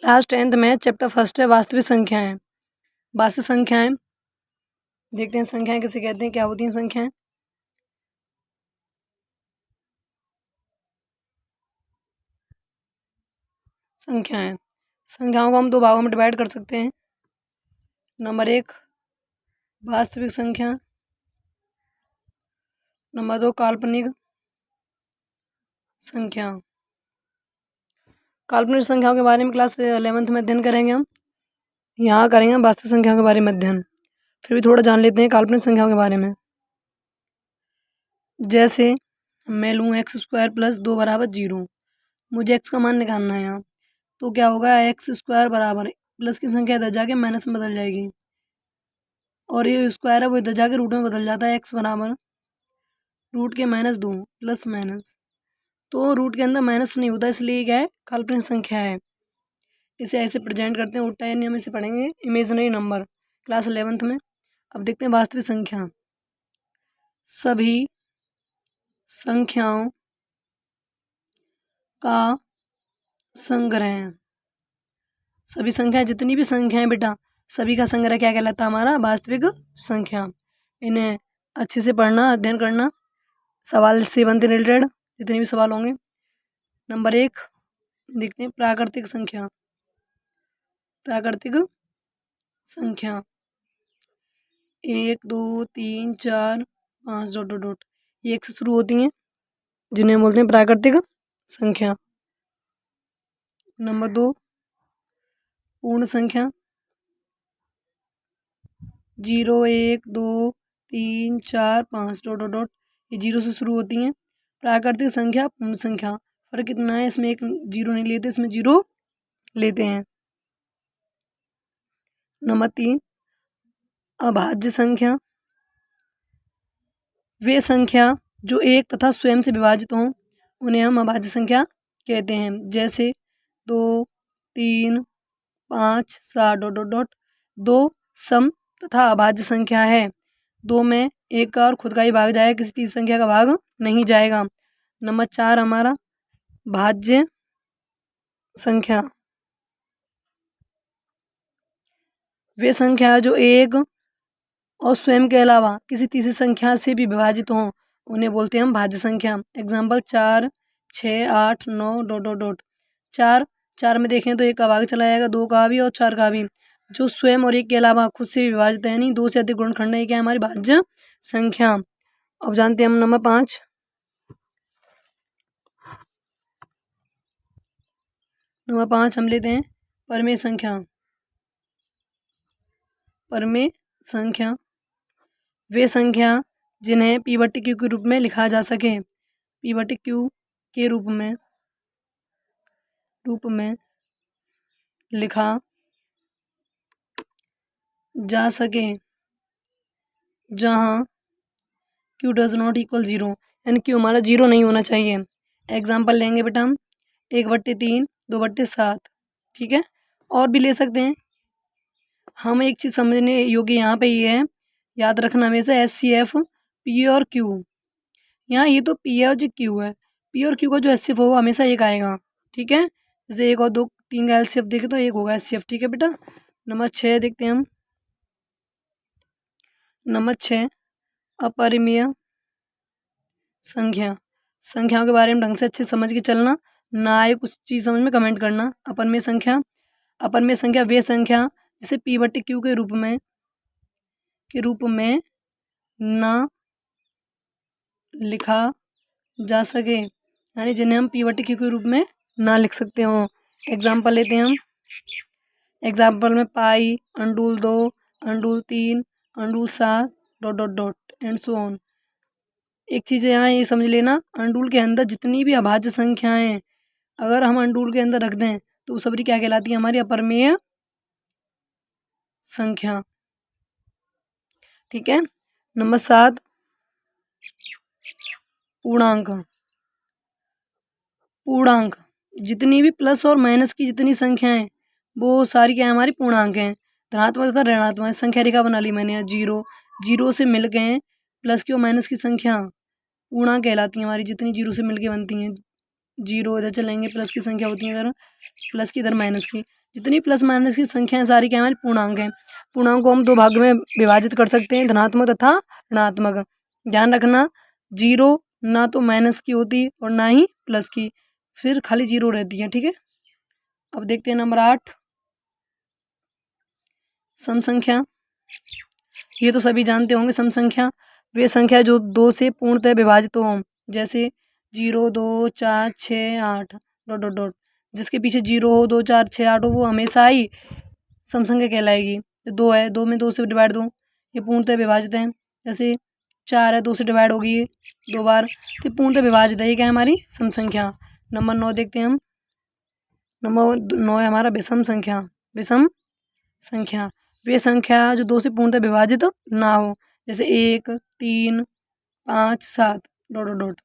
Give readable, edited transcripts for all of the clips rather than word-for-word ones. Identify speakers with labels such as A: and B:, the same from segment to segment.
A: Class 10th में chapter first है वास्तविक संख्याएं। वास्तविक संख्याएं देखते हैं, संख्याएं किसे कहते हैं, क्या होती हैं संख्याएं। संख्याओं को हम दो भागों में डिवाइड कर सकते हैं। नंबर 1 वास्तविक संख्या, नंबर 2 काल्पनिक संख्या। काल्पनिक संख्याओं के बारे में क्लास 11th में अध्ययन करेंगे हम। यहाँ करेंगे हम वास्तविक संख्याओं के बारे में अध्ययन। फिर भी थोड़ा जान लेते हैं काल्पनिक संख्याओं के बारे में। जैसे मैं लूँ x² + 2 = 0। मुझे x का मान निकालना है यहाँ, तो क्या होगा, x² बराबर प्लस की संख्या इधर जाके माइनस में बदल जाएगी, और ये स्क्वायर है वो इधर जाके रूट में बदल जाता है। x बराबर रूट के -2 प्लस माइनस, तो रूट के अंदर माइनस नहीं होता, इसलिए क्या है, काल्पनिक संख्या है। इसे ऐसे प्रेजेंट करते हैं, उल्टा यानी हम इसे पढ़ेंगे इमेजिनरी नंबर क्लास 11th में। अब देखते हैं वास्तविक संख्या। सभी संख्याओं का संग्रह। सभी संख्या, जितनी भी संख्याएं बेटा, सभी का संग्रह क्या कहलाता है, हमारा वास्तविक संख्या। इन्हें अच्छे से पढ़ना, अध्ययन करना, सवाल से बनते रिलेटेड जितने भी सवाल होंगे। नंबर 1 देखते हैं प्राकृतिक संख्या। प्राकृतिक संख्या 1 2 3 4 5 ... ये 1 से शुरू होती हैं, जिन्हें बोलते हैं प्राकृतिक संख्या। नंबर 2 पूर्ण संख्या 0 1 2 3 4 5 ... ये 0 से शुरू होती हैं। प्राकृतिक संख्या, पूर्ण संख्या, फर्क कितना है, इसमें एक 0 नहीं लेते, इसमें 0 लेते हैं। नंबर 3 अभाज्य संख्या। वे संख्या जो एक तथा स्वयं से विभाजित हों उन्हें हम अभाज्य संख्या कहते हैं। जैसे 2 3 5 7 ... 2 सम तथा अभाज्य संख्या है। 2 में एक का और खुद का ही भाग जाएगा, किसी तीसरी संख्या का भाग नहीं जाएगा। नंबर 4 हमारा भाज्य संख्या। वे संख्या जो एक और स्वयं के अलावा किसी तीसरी संख्या से भी विभाजित हों उन्हें बोलते हैं हम भाज्य संख्या। एग्जाम्पल 4 6 8 9 ... 4 में देखें तो एक का भाग चला जाएगा, 2 का भी और 4 का भी। जो स्वयं और एक के अलावा खुद से भी विभाजित है, नहीं 2 से अधिक गुणनखंड है, क्या है, हमारी भाज्य संख्या। अब जानते हैं हम नंबर 5 हम लेते हैं परमेय संख्या। परमेय संख्या वे संख्या जिन्हें p/q के रूप में लिखा जा सके। p/q के रूप में लिखा जा सके जहाँ q डज नॉट इक्वल 0, यानी q हमारा 0 नहीं होना चाहिए। एग्जाम्पल लेंगे बेटा हम 1/3 2/7, ठीक है, और भी ले सकते हैं। हम एक चीज़ समझने योग्य यहाँ पे ये है, याद रखना हमेशा HCF P और Q। यहाँ ये तो P है और जो Q है, P और Q का जो HCF होगा हमेशा एक आएगा, ठीक है। जैसे 1 और 2 3 का LCF देखे तो एक होगा HCF, ठीक है बेटा। नंबर 6 देखते हैं हम। नंबर 6 अपरिमेय संख्या। संख्याओं के बारे में ढंग से अच्छे समझ के चलना, ना आए कुछ चीज़ समझ में कमेंट करना। अपरिमेय संख्या वे संख्या जिसे p/q के रूप में ना लिखा जा सके, यानी जिन्हें हम p/q के रूप में ना लिख सकते हो। एग्जाम्पल लेते हैं हम। एग्जाम्पल में पाई, √2, √3, √7 ... एंड सो ऑन। एक चीज़ यहाँ ये समझ लेना, अंडूल के अंदर जितनी भी अभाज्य संख्याएं अगर हम अंडूल के अंदर रख दें तो वो सभी क्या कहलाती है, हमारी अपरिमेय संख्या, ठीक है। नंबर 7 पूर्णांक। जितनी भी प्लस और माइनस की जितनी संख्याएं वो सारी क्या है, हमारी पूर्णांक हैं। धनात्मक तथा ऋणात्मक संख्या रेखा बना ली मैंने। 0 से मिल गए प्लस की और माइनस की संख्या पूर्णांक कहलाती है हमारी, जितनी 0 से मिलके बनती हैं। जीरो इधर चलेंगे, प्लस की संख्या होती है इधर, प्लस की इधर माइनस की। जितनी प्लस माइनस की संख्या सारी क्या हमारी पूर्णांक है। पूर्णांक को हम दो भाग में विभाजित कर सकते हैं, धनात्मक तथा ऋणात्मक। ध्यान रखना जीरो ना तो माइनस की होती और ना ही प्लस की, फिर खाली जीरो रहती है, ठीक है। अब देखते हैं नंबर 8, सम संख्या। ये तो सभी जानते होंगे, सम संख्या वे संख्या जो दो से पूर्णतः विभाजित हो, जैसे 0, 2, 4, 6, 8 डॉट डॉट डॉट। जिसके पीछे 0 हो, 2, 4, 6, 8 हो, वो हमेशा ही सम संख्या कहलाएगी। 2 है, 2 में 2 से डिवाइड दो, ये पूर्णतः विभाजित है। जैसे 4 है, 2 से डिवाइड होगी ये 2 बार, तो पूर्णतः विभाजित है, ये क्या है हमारी सम संख्या। नंबर 9 देखते हैं हम। नंबर 9 है हमारा विषम संख्या। विषम संख्या वे संख्या जो दो से पूर्णतः विभाजित ना हो, जैसे 1, 3, 5, 7 डॉट डॉट डॉट।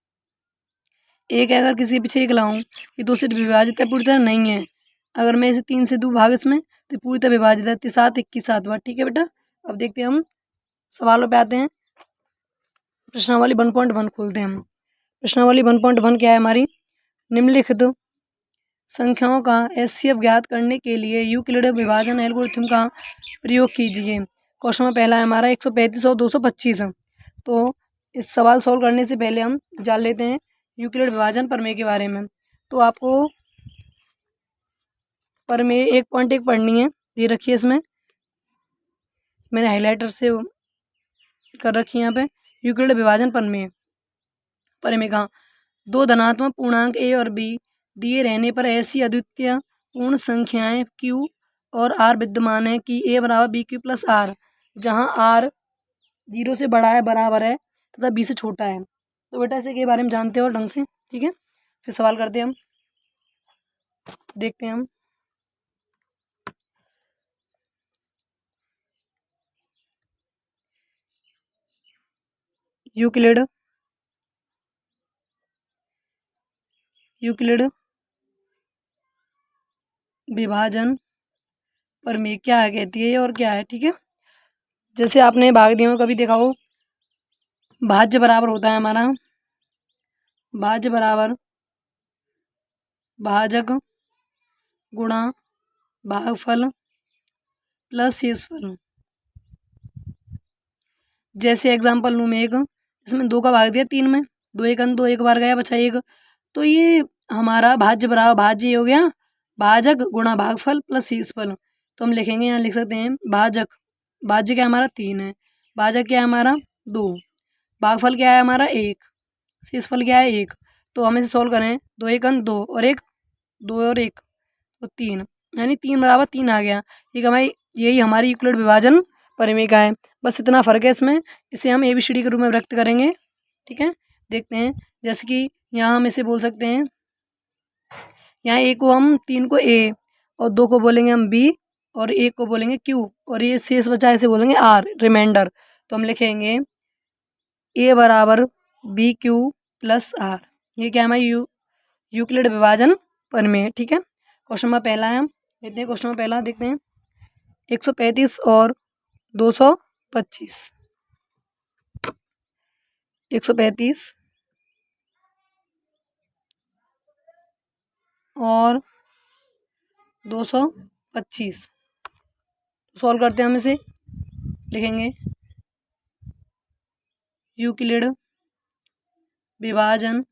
A: एक है, अगर किसी के पीछे एक लाऊं, ये दो से विभाजित है, पूरी तरह नहीं है। अगर मैं इसे 3 से दूं भाग इसमें, तो पूरी तरह विभाजित है, 7, 21, 7 बार, ठीक है बेटा। अब देखते हैं हम सवालों पे आते हैं। प्रश्नावली 1.1 खोलते हैं हम। प्रश्नावली 1.1 क्या है हमारी, निम्नलिखित संख्याओं का एचसीएफ ज्ञात करने के लिए यूक्लिड विभाजन एल्गोरिथम का प्रयोग कीजिए। क्वेश्चन में पहला है हमारा 135 और 225। तो इस सवाल सॉल्व करने से पहले हम जान लेते हैं यूक्लिड विभाजन प्रमेय के बारे में। तो आपको प्रमेय 1.1 पढ़नी है, ये रखिए, इसमें मैंने हाईलाइटर से कर रखी है यहाँ पे। यूक्लिड विभाजन प्रमेय। प्रमेय का दो धनात्मक पूर्णांक ए और बी दिए रहने पर ऐसी अद्वितीय पूर्ण संख्याएं क्यू और आर विद्यमान है कि ए बराबर बी क्यू प्लस आर, जहाँ आर 0 से बड़ा है, बराबर है तथा बी से छोटा है। तो बेटा इसे के बारे में जानते हो और ढंग से, ठीक है। फिर सवाल करते हैं हम, देखते हैं हम। यूक्लिड विभाजन प्रमेय क्या है कहती है और क्या है, ठीक है। जैसे आपने भाग में कभी देखा हो, भाज्य बराबर होता है हमारा, भाज्य बराबर भाजक गुणा भागफल प्लस शेषफल। जैसे एग्जाम्पल लूँ मैं एक, इसमें 2 का भाग दिया 3 में, 2 एक अंक 2 एक बार गया, बचा 1। तो ये हमारा भाज्य बराबर भाज्य हो गया भाजक गुणा भागफल प्लस शेषफल। तो हम लिखेंगे, यहाँ लिख सकते हैं भाजक, भाज्य क्या हमारा 3 है, भाजक क्या है हमारा 2, भागफल क्या है हमारा 1, शेषफल क्या है 1। तो हम इसे सोल्व करें, 2 एक अंक 2 और 1, 2 और 1 तो 3, यानी 3 बराबर 3 आ गया। ठीक है भाई, यही हमारी यूक्लिड विभाजन प्रमेय का है। बस इतना फ़र्क है इसमें। इसे हम ABCD के रूप में व्यक्त करेंगे, ठीक है। देखते हैं, जैसे कि यहाँ हम इसे बोल सकते हैं, यहाँ ए को हम 3 को ए और 2 को बोलेंगे हम बी और 1 को बोलेंगे क्यू और ये शेष बचा इसे बोलेंगे आर, रिमाइंडर। तो हम लिखेंगे ए बराबर बी क्यू प्लस आर। ये क्या हमारी यूक्लिड विभाजन प्रमेय, ठीक है। क्वेश्चन नंबर पहला है, हम देखते हैं क्वेश्चन नंबर पहला, देखते हैं 135 और 225। 135 और 225 सॉल्व करते हैं हम इसे। लिखेंगे यूक्लिड विभाजन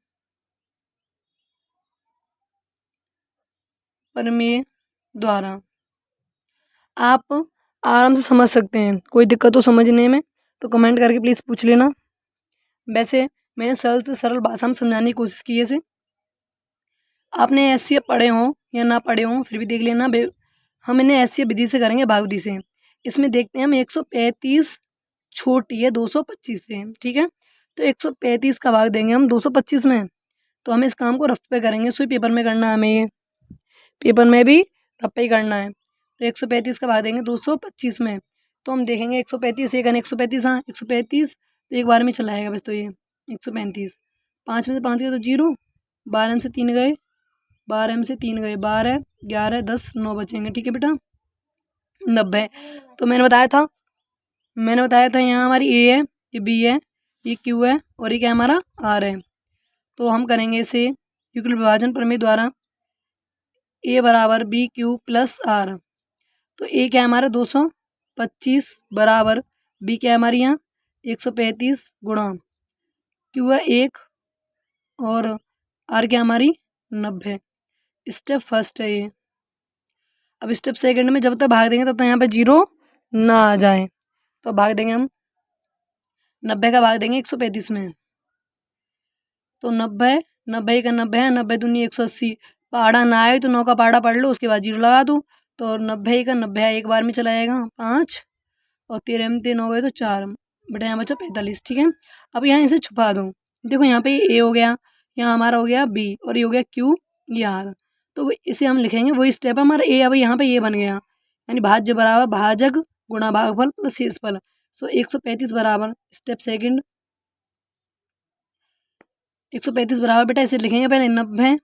A: प्रमेय द्वारा। आप आराम से समझ सकते हैं, कोई दिक्कत हो समझने में तो कमेंट करके प्लीज़ पूछ लेना। वैसे मैंने सरल से सरल भाषा में समझाने की कोशिश की है इसे। आपने एचसीएफ पढ़े हों या ना पढ़े हों फिर भी देख लेना। हम इन्हें एचसीएफ विधि से करेंगे, भाग विधि से। इसमें देखते हैं हम 135 छोटी है 225 से, ठीक है। तो 135 का भाग देंगे हम 225 में। तो हम इस काम को रफ पे करेंगे, सुई पेपर में करना है हमें, ये पेपर में भी रफ पे ही करना है। तो 135 का भाग देंगे 225 में। तो हम देखेंगे 135 एक 135, हाँ 135 तो एक बार में चला आएगा बस। तो ये 135, 5 में से 5 गए तो 0, 12 में से 3 गए, 12 में से 3 गए 12, 11, 10, 9 बचेंगे, ठीक है बेटा। 90। तो मैंने बताया था यहाँ हमारी ए है, ये बी है, ये क्यू है और ये क्या हमारा आर है। तो हम करेंगे इसे यूक्लिड विभाजन प्रमेय द्वारा ए बराबर बी क्यू प्लस आर। तो ए क्या है हमारा 225 बराबर बी क्या है हमारी यहाँ 135 गुणा क्यू है 1 और आर क्या हमारी 90। स्टेप फर्स्ट है ये। अब स्टेप सेकंड में जब तक भाग देंगे तब तक यहाँ पे 0 ना आ जाए, तो भाग देंगे हम 90 का भाग देंगे 135 में। तो 90 का 90 है, 90 दूनी 180। पहाड़ा ना आए तो 9 का पहाड़ा पढ़ लो, उसके बाद 0 लगा दो। तो 90 का 90 है, एक बार में चला जाएगा 5 और 13 में 3 हो गए तो 4 बेटा यहाँ बचा 45। ठीक है, अब यहाँ इसे छुपा दो। देखो यहाँ पे ए हो गया, यहाँ हमारा हो गया बी और ये हो गया क्यू ये आर। तो इसे हम लिखेंगे वही स्टेप है हमारा ए। अब यहाँ पे ये बन गया यानी भाज्य बराबर भाजक गुणा भागफल प्लस शेषफल। सो 135 बराबर स्टेप सेकंड 135 बराबर बेटा इसे लिखेंगे पहले 90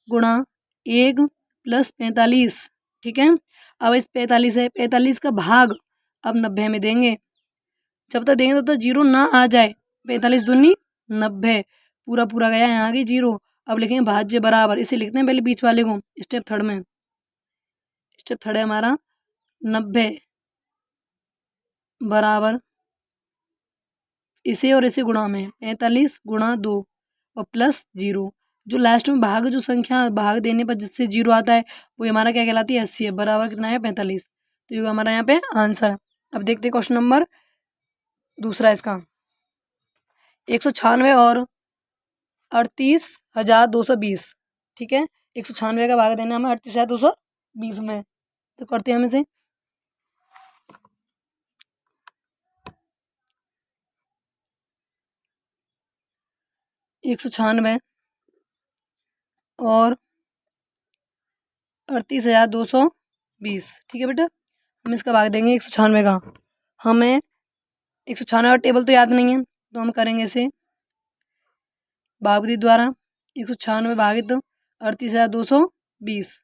A: गुणा 1 प्लस 45। ठीक है, अब इस 45 है, 45 का भाग अब 90 में देंगे। जब तक देंगे तब तक 0 ना आ जाए। 45 दूनी 90 पूरा पूरा गया यहाँ की 0। अब लिखेंगे भाज्य बराबर, इसे लिखते हैं पहले बीच वाले को स्टेप थर्ड में। स्टेप थर्ड है हमारा 90 बराबर इसे और इसे गुणा में 45 गुणा 2 और प्लस 0। जो लास्ट में भाग जो संख्या भाग देने पर जिससे 0 आता है वो हमारा क्या कहलाती है HCF बराबर कितना है 45। तो ये हमारा यहाँ पे आंसर। अब देखते हैं क्वेश्चन नंबर दूसरा इसका 196 और 38,220। ठीक है, 196 का भाग देना हमें 38,220 में, तो करते हैं हम इसे। एक 196 और 38,220। ठीक है बेटा, हम इसका भाग देंगे 196 का। हमें 196 का टेबल तो याद नहीं है, तो हम करेंगे इसे भागवती द्वारा 196 भागित 38,220।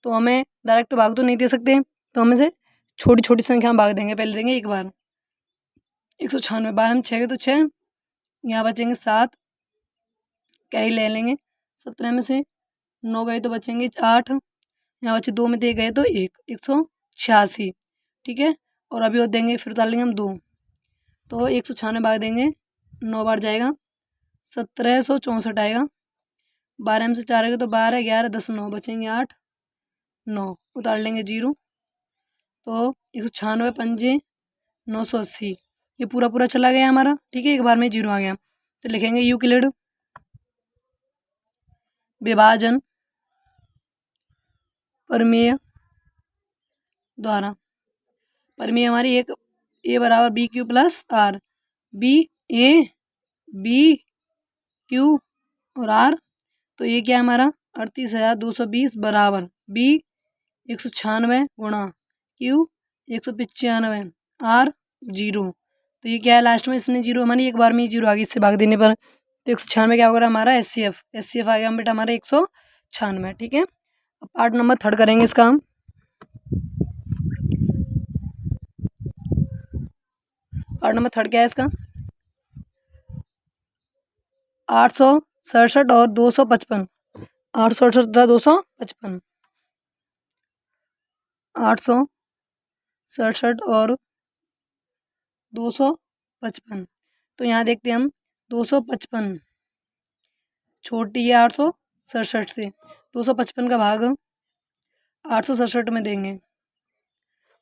A: तो हमें डायरेक्ट भाग तो नहीं दे सकते, तो हम इसे छोटी छोटी संख्या में भाग देंगे। पहले देंगे एक बार 196 बार हम 6 के तो 6, यहाँ बचेंगे 7 कैरी ले लेंगे। 17 में से 9 गए तो बचेंगे 8, यहाँ बचे 2 में से गए तो 186। ठीक है, और अभी और देंगे फिर उतार लेंगे हम 2। तो 196 भाग देंगे 9 बार जाएगा 1764 आएगा। 12 में से 4 गए तो 12 11 10 9 बचेंगे 8 9 उतार लेंगे 0। तो 196 पंजे 980, ये पूरा पूरा चला गया हमारा। ठीक है, एक बार में 0 आ गया, तो लिखेंगे यूक्लिड विभाजन प्रमेय द्वारा प्रमेय हमारी एक ए बराबर B Q plus R, B A B Q और आर। तो ये क्या है हमारा 38,220 बराबर बी 196 गुणा क्यू 195 आर 0। तो ये क्या है लास्ट में इसने 0 हमारी एक बार में ही 0 आ गई इससे भाग देने पर। तो 196 क्या होगा हमारा HCF आ गया बेटा हमारा 196। ठीक है, अब पार्ट नंबर थर्ड करेंगे इसका हम। पार्ट नंबर थर्ड क्या है इसका 867 और 255। 867 तथा 255, 867 और 255। तो यहाँ देखते हैं हम 255 छोटी है 867 से, 255 का भाग 867 में देंगे।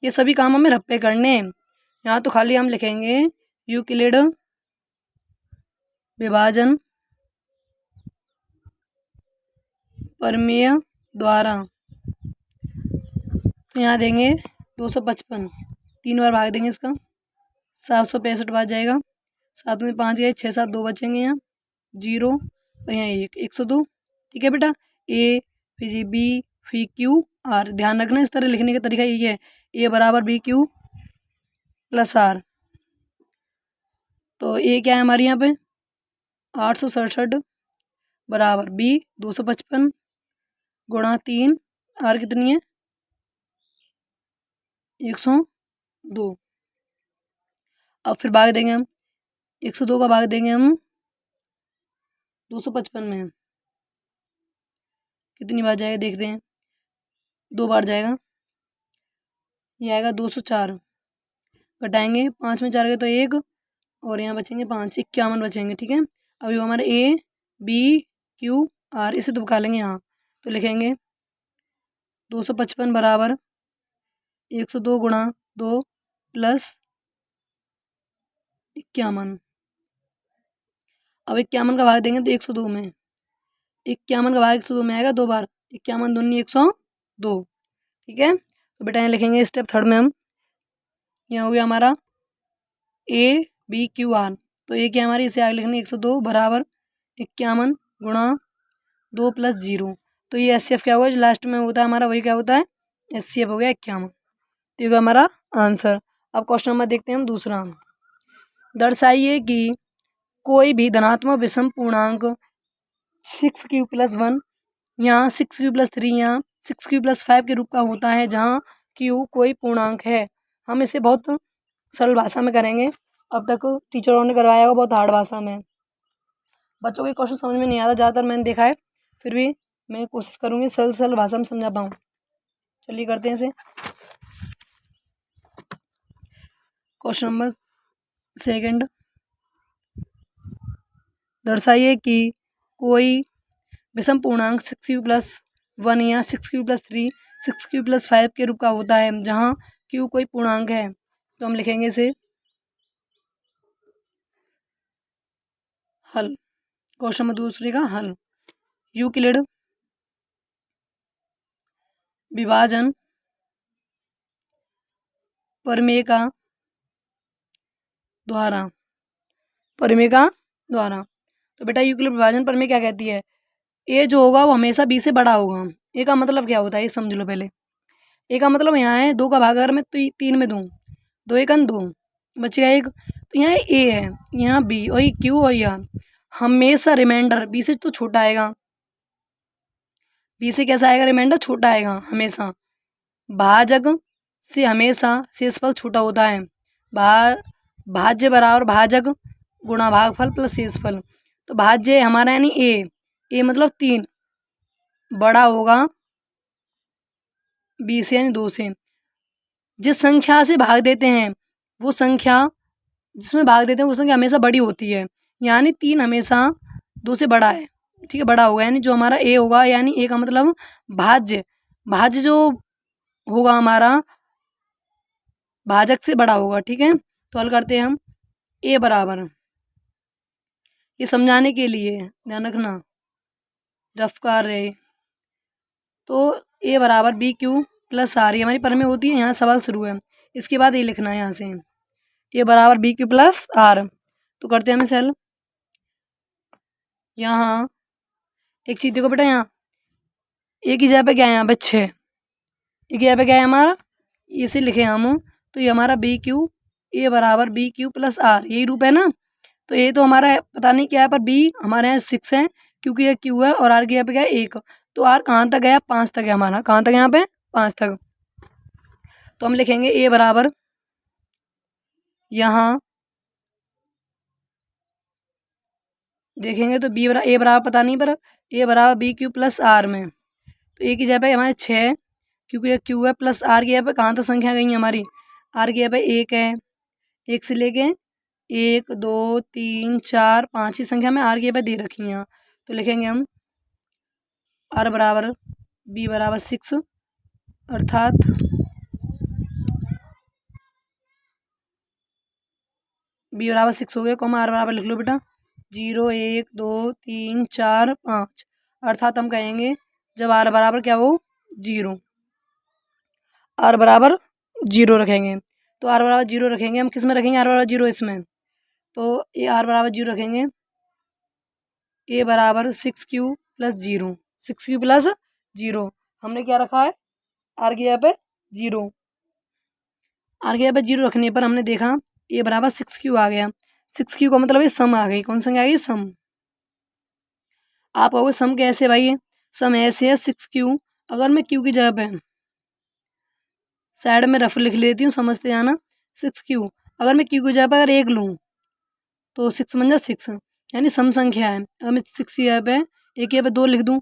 A: ये सभी काम हमें रप्पे करने हैं। यहाँ तो खाली हम लिखेंगे यूक्लिड विभाजन प्रमेय द्वारा। तो यहाँ देंगे 255 3 बार भाग देंगे इसका 765 बार जाएगा। 7 में 5 गए 6 7 2 बचेंगे यहाँ 0 और यहाँ 102। ठीक है बेटा, ए फिर जी बी फिर क्यू आर। ध्यान रखना इस तरह लिखने का तरीका यही है, ए बराबर बी क्यू प्लस आर। तो ए क्या है हमारे यहाँ पे 867 बराबर बी 255 गुणा 3 आर कितनी है 102। अब फिर भाग देंगे हम 102 का भाग देंगे हम 255 में। कितनी बार जाएगा देखते हैं। 2 बार जाएगा, ये आएगा 204। घटाएंगे 5 में 4 गए तो 1 और यहाँ बचेंगे 5, 51 बचेंगे। ठीक है, अभी हमारे ए बी क्यू आर, इसे तो निकालेंगे यहाँ। तो लिखेंगे 255 बराबर 102 गुणा 2 प्लस 51। अब 51 का भाग देंगे तो 102 में, 51 का भाग 102 में आएगा 2 बार, 51 दूनी 102। ठीक है, तो बेटा यहाँ लिखेंगे स्टेप थर्ड में हम, यहाँ हो गया हमारा ए बी क्यू आर। तो ये क्या हमारी, इसे आगे लिखने 102 बराबर 51 गुणा 2 प्लस 0। तो ये एस क्या हुआ जो लास्ट में होता है हमारा, वही क्या होता है, एस हो गया 51। तो ये हमारा आंसर। अब क्वेश्चन नंबर देखते हैं हम दूसरा। दर्शाइए कि कोई भी धनात्मक विषम पूर्णांक 6q+1 यहाँ 6q+3 यहाँ 6q+5 के रूप का होता है, जहाँ q कोई पूर्णांक है। हम इसे बहुत सरल भाषा में करेंगे, अब तक टीचरों ने करवाया होगा बहुत हार्ड भाषा में। बच्चों को क्वेश्चन समझ में नहीं आता ज़्यादातर, मैंने देखा है, फिर भी मैं कोशिश करूँगी सरल सरल भाषा में समझा पाऊँ। चलिए करते हैं इसे। क्वेश्चन नंबर सेकंड, दर्शाइए कि कोई विषम पूर्णांक 6q+1 या 6q+3 6q+5 के रूप का होता है, जहाँ q कोई पूर्णांक है। तो हम लिखेंगे इसे हल। क्वेश्चन नंबर दूसरे का हल, यूक्लिड विभाजन प्रमेय का द्वारा, प्रमेय का द्वारा। तो बेटा यूक्लिड विभाजन प्रमेय क्या कहती है, ए जो होगा वो हमेशा बी से बड़ा होगा। ए का मतलब क्या होता है ये समझ लो पहले। ए का मतलब यहाँ है 2 का भाग अगर मैं तो 3 में दूँ, 2 1 2 बचेगा 1। तो यहाँ ए है, यहाँ बी और ये क्यू और यहाँ हमेशा रिमाइंडर बी से तो छोटा आएगा, बी से कैसा आएगा, रिमाइंडर छोटा आएगा हमेशा। भाजक से हमेशा शेषफल छोटा होता है। भाज्य बराबर भाजक गुणा भागफल प्लस शेषफल। तो भाज्य हमारा यानी ए मतलब 3 बड़ा होगा बी से यानी 2 से। जिस संख्या से भाग देते हैं वो संख्या, जिसमें भाग देते हैं वो संख्या हमेशा बड़ी होती है, यानी 3 हमेशा 2 से बड़ा है। ठीक है, बड़ा होगा यानी जो हमारा ए होगा, यानी ए का मतलब भाज्य, भाज्य जो होगा हमारा भाजक से बड़ा होगा। ठीक है, तो हल करते हैं हम। ए बराबर, ये समझाने के लिए ध्यान रखना, रफ कार्य। तो ए बराबर बी क्यू प्लस आर, ये हमारी प्रमेय होती है, यहाँ सवाल शुरू है। इसके बाद ये लिखना है यहाँ से, ए बराबर बी क्यू प्लस आर। तो करते हैं हम सेल। यहाँ एक चीज़ देखो बेटा, यहाँ ए की जगह पे क्या है, यहाँ पे 6, ए की जगह पे क्या है हमारा, इसे लिखे हम। तो ये हमारा बी क्यू, ए बराबर बी क्यू प्लस आर, यही रूप है ना। तो ए तो हमारा पता नहीं क्या है, पर बी हमारे यहाँ 6 है क्योंकि ये क्यू है, और आर की जगह पे क्या है 1। तो आर कहाँ तक गया, 5 तक है हमारा, कहाँ तक यहाँ पे 5 तक। तो हम लिखेंगे ए बराबर, यहाँ देखेंगे तो बी बराबर, ए बराबर पता नहीं, पर ए बराबर बी क्यू प्लस आर में। तो ए की जगह पे हमारे 6 क्योंकि ये क्यू है, प्लस आर की जगह पे कहाँ तक संख्या गई हमारी, आर की जगह पे 1 है, 1 से लेके 1 2 3 4 5 ही संख्या में आर की जगह पे दे रखी हैं। तो लिखेंगे हम आर बराबर बी बराबर 6, अर्थात बी बराबर 6 हो गया, कॉमा आर बराबर लिख लो बेटा 0 1 2 3 4 5। अर्थात हम कहेंगे जब आर बराबर क्या हो 0, आर बराबर 0 रखेंगे। तो आर बराबर 0 रखेंगे हम, किस में रखेंगे आर बराबर 0, इसमें। तो ये आर बराबर 0 रखेंगे, ए बराबर 6q प्लस 0, 6q प्लस 0 हमने क्या रखा है, आर की जगह पे 0, आर की जगह पे 0 रखने पर हमने देखा ए बराबर 6q आ गया। 6q का मतलब ये सम आ गई, कौन संख्या आ गई, सम। आप कहोगे सम कैसे भाई, सम ऐसे है 6q, अगर मैं q की जगह पे साइड में रफ लिख लेती हूँ, समझते जाना, 6q, अगर मैं q की जगह पर अगर 1 लूँ तो 6 बन जा 6, यानी सम संख्या है। अगर मैं 6 की जगह पे एक यहाँ पे 2 लिख दूँ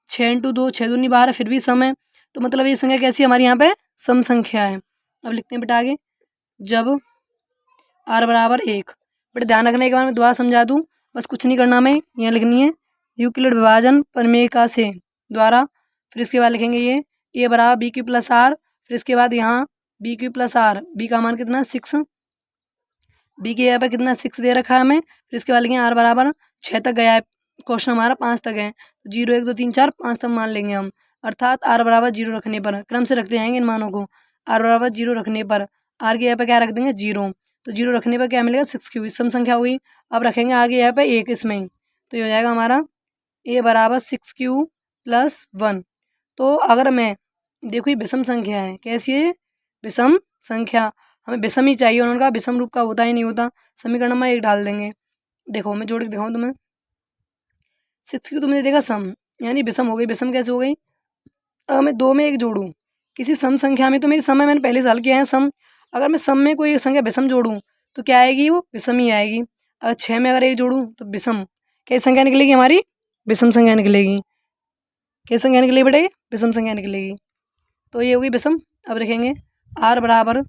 A: 6 इंटू 2, 6 दूनी 12, फिर भी सम है। तो मतलब ये संख्या कैसी है हमारी यहाँ पे सम संख्या है। अब लिखते हैं बेटा आगे, जब r बराबर 1। बेटा ध्यान रखने के बाद मैं दोबारा समझा दूँ, बस कुछ नहीं करना, हमें यहाँ लिखनी है यूक्लिड विभाजन प्रमेय से द्वारा। फिर इसके बाद लिखेंगे ये a बराबर बी क्यू प्लस आर। फिर इसके बाद यहाँ B Q plus R, B का मान कितना 6, बी के यहाँ पे कितना 6 दे रखा है हमें। फिर इसके बाद लिखेंगे आर बराबर 6 तक गया है, क्वेश्चन हमारा 5 तक है, 0 1 2 3 4 5 तक मान लेंगे हम। अर्थात आर बराबर 0 रखने पर, क्रम से रखते जाएंगे इन मानों को, आर बराबर 0 रखने पर आर के यहाँ पे क्या रख देंगे 0, तो 0 रखने पर क्या मिलेगा 6 सम संख्या हुई। अब रखेंगे आगे यहाँ पे 1 इसमें ही, तो ये हो जाएगा हमारा a बराबर 6 प्लस 1। तो अगर मैं देखो ये विषम संख्या है, कैसी है विषम संख्या, हमें विषम ही चाहिए, उन्होंने कहा विषम रूप का होता ही नहीं होता। समीकरण नंबर 1 डाल देंगे। देखो मैं जोड़ के दिखाऊँ तुम्हें, 6 तुमने देखा सम यानी विषम हो गई। विषम कैसे हो गई, अगर मैं 2 में 1 जोड़ूँ किसी सम संख्या में, तो मेरी सम है, मैंने पहले साल किया है सम, अगर मैं सम में कोई संख्या विषम जोड़ूँ तो क्या आएगी, वो विषम ही आएगी। अगर 6 में अगर 1 जोड़ूँ तो विषम, कैसी संख्या निकलेगी हमारी विषम संख्या निकलेगी। कैसी संख्या निकलेगी बेटा, ये विषम संख्या निकलेगी। तो ये होगी विषम। अब लिखेंगे r बराबर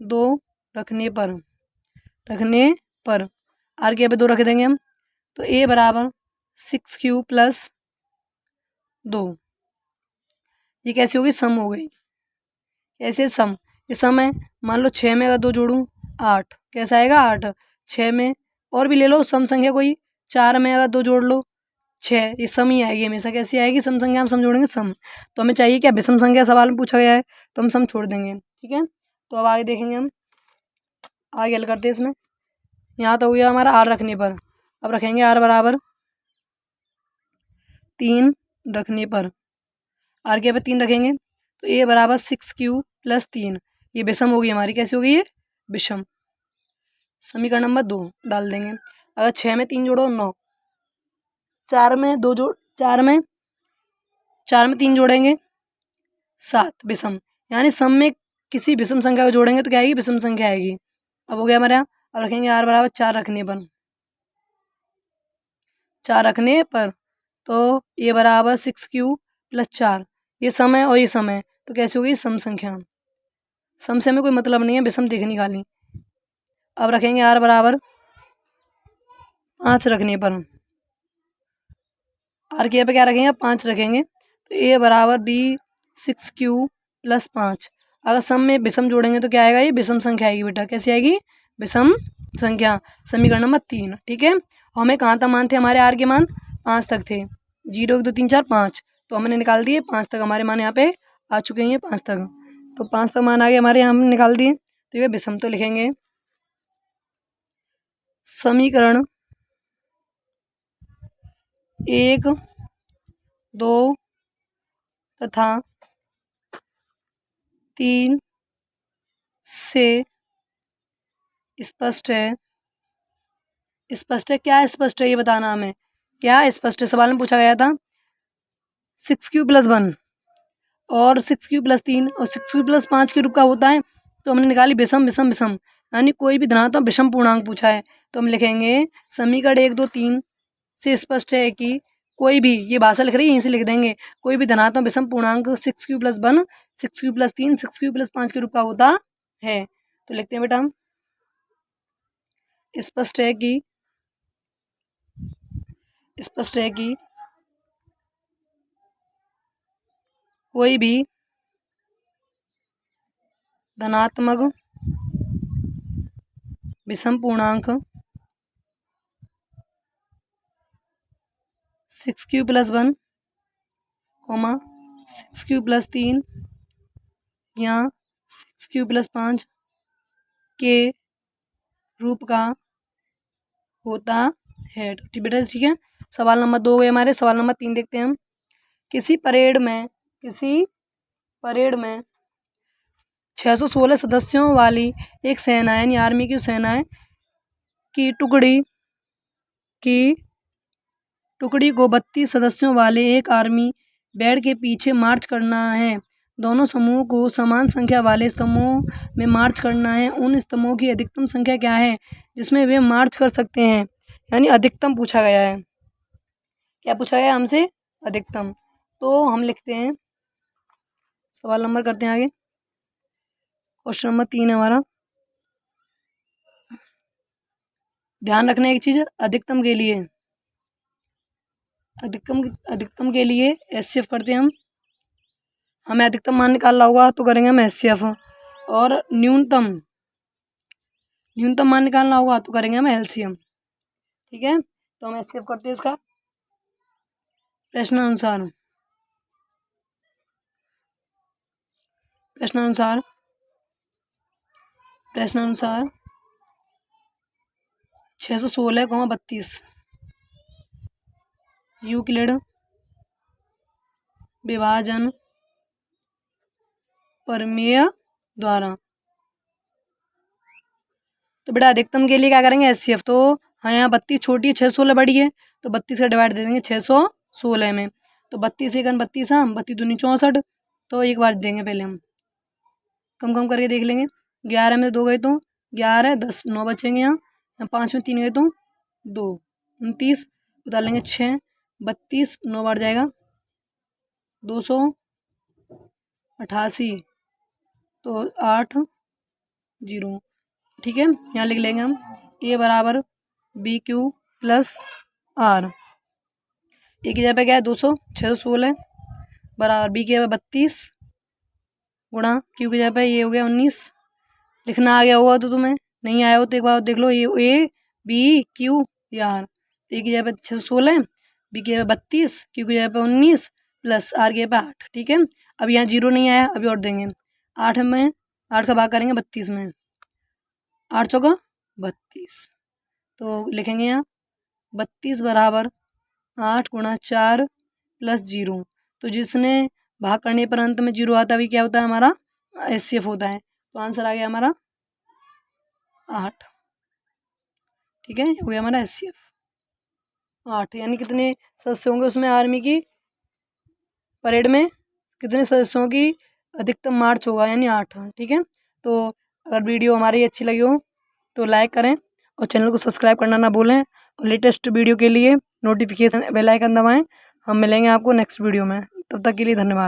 A: 2 रखने पर r के यहाँ पे 2 रख देंगे हम, तो a बराबर 6 प्लस 2, ये कैसी होगी सम हो गई। कैसे सम, ये सम है। मान लो 6 में अगर 2 जोड़ूँ 8, कैसा आएगा 8। 6 में और भी ले लो सम संख्या कोई, 4 में अगर 2 जोड़ लो 6, ये सम ही आएगी हमेशा। कैसी आएगी सम संख्या, हम सम जोड़ेंगे सम। तो हमें चाहिए क्या विषम संख्या, सवाल में पूछा गया है, तो हम सम छोड़ देंगे। ठीक है, तो अब आगे देखेंगे हम, आगे हल करते हैं इसमें। यहाँ तो हो गया हमारा r रखने पर। अब रखेंगे r बराबर 3 रखने पर, r के यहाँ पे 3 रखेंगे, तो a बराबर 6 प्लस 3, ये विषम होगी हमारी। कैसी होगी ये विषम। समीकरण नंबर 2 डाल देंगे। अगर 6 में 3 जोड़ो 9, 4 में 2 जोड़ 4 में 3 जोड़ेंगे 7, विषम। यानी सम में किसी विषम संख्या को जोड़ेंगे तो क्या आएगी विषम संख्या आएगी। अब हो गया हमारे यहाँ। अब रखेंगे r बराबर 4 रखने पर, तो ये बराबर 6 प्लस 4, ये सम है और ये सम है, तो कैसी होगी सम संख्या। सम से हमें कोई मतलब नहीं है, विषम देखनी खाली। अब रखेंगे r बराबर 5 रखने पर, r के यहाँ पे क्या रखेंगे 5 रखेंगे, तो a बराबर b 6 प्लस 5। अगर सम में विषम जोड़ेंगे तो क्या आएगा, ये विषम संख्या आएगी बेटा। कैसी आएगी विषम संख्या। समीकरण नंबर 3। ठीक है, हमें कहाँ तक मान थे हमारे r के मान 5 तक थे, 0 1 2 3 4 5, तो हमने निकाल दिए 5 तक हमारे मान यहाँ पे आ चुके हैं, 5 तक। तो 5 तक मान आ गए हमारे, यहाँ हमने निकाल दिए, तो ये विषम। तो लिखेंगे समीकरण 1 2 तथा 3 से स्पष्ट है। स्पष्ट है, क्या स्पष्ट है ये बताना हमें, क्या स्पष्ट है। सवाल में पूछा गया था 6 प्लस 1 और 6 प्लस 3 और 6 प्लस 5 के रूप का होता है, तो हमने निकाली विषम विषम विषम, यानी कोई भी धनात्मक विषम पूर्णांक पूछा है, तो हम लिखेंगे समीकरण 1 2 3 से स्पष्ट है कि कोई भी, ये भाषा लिख रही है यहीं से लिख देंगे, कोई भी धनात्मक विषम पूर्णांक 6 प्लस 1 6 प्लस 3 6 प्लस 5 के रूप का होता है। तो लिखते हैं बेटा हम, स्पष्ट है कि कोई भी धनात्मक विषम पूर्णांक 6 प्लस 1 6 प्लस 3 या 6 प्लस 5 के रूप का होता है। ठीक बेटा, ठीक है। सवाल नंबर 2 हो गए हमारे। सवाल नंबर 3 देखते हैं हम। किसी परेड में 616 सदस्यों वाली एक सेना यानी आर्मी की सेना की टुकड़ी को 32 सदस्यों वाले एक आर्मी बैंड के पीछे मार्च करना है। दोनों समूह को समान संख्या वाले स्तंभों में मार्च करना है। उन स्तंभों की अधिकतम संख्या क्या है जिसमें वे मार्च कर सकते हैं, यानी अधिकतम पूछा गया है। क्या पूछा गया हमसे, अधिकतम। तो हम लिखते हैं, सवाल नंबर करते हैं आगे। क्वेश्चन नंबर 3 है हमारा। ध्यान रखना एक चीज़, अधिकतम के लिए एचसीएफ करते हैं हम। हमें अधिकतम मान निकालना होगा तो करेंगे हम एचसीएफ, और न्यूनतम मान निकालना होगा तो करेंगे हम एलसीएम। ठीक है, तो हम एचसीएफ करते हैं इसका। प्रश्नानुसार 616,32 यूक्लिड विभाजन प्रमेय द्वारा। तो बेटा अधिकतम के लिए क्या करेंगे, एचसीएफ। तो हाँ, यहाँ 32 छोटी है, 616 बड़ी है, तो 32 का डिवाइड दे देंगे 616 में। तो 32 1 32, हम 32 दूनी 64, तो एक बार देंगे पहले हम, कम करके देख लेंगे। 11 में 2 गए तो 11, 10 9 बचेंगे यहाँ 5 में 3 गए तो 2, 29 उतार लेंगे 6, 32 9 बार जाएगा 288, तो 8 0। ठीक है, यहाँ लिख लेंगे हम ए बराबर बी क्यू प्लस आर। ए की जगह पे क्या है 200, 616 बराबर बी की जगह 32 गुणा क्यू की जगह पे ये हो गया 19। लिखना आ गया होगा तो तुम्हें, नहीं आया हो तो एक बार देख लो, ये ए बी क्यू आर। ए की जगह पे 616, बी की जगह 32, क्यू की जगह पे 19 प्लस आर की जगह पे 8। ठीक है, अब यहाँ 0 नहीं आया, अभी और देंगे। 8 का भाग करेंगे 32 में, 8 चौका 32, तो लिखेंगे यहाँ 32 बराबर 8 गुणा 4 प्लस 0। तो जिसने भाग करने पर अंत में 0 आता है अभी क्या होता है हमारा, एचसीएफ होता है। तो आंसर आ गया हमारा 8। ठीक है, हो गया हमारा एचसीएफ 8। यानी कितने सदस्य होंगे उसमें, आर्मी की परेड में कितने सदस्यों की अधिकतम मार्च होगा, यानी 8। ठीक है, तो अगर वीडियो हमारी अच्छी लगी हो तो लाइक करें और चैनल को सब्सक्राइब करना ना भूलें, और लेटेस्ट वीडियो के लिए नोटिफिकेशन बेल आइकन दबाएं। हम मिलेंगे आपको नेक्स्ट वीडियो में, तब तक के लिए धन्यवाद।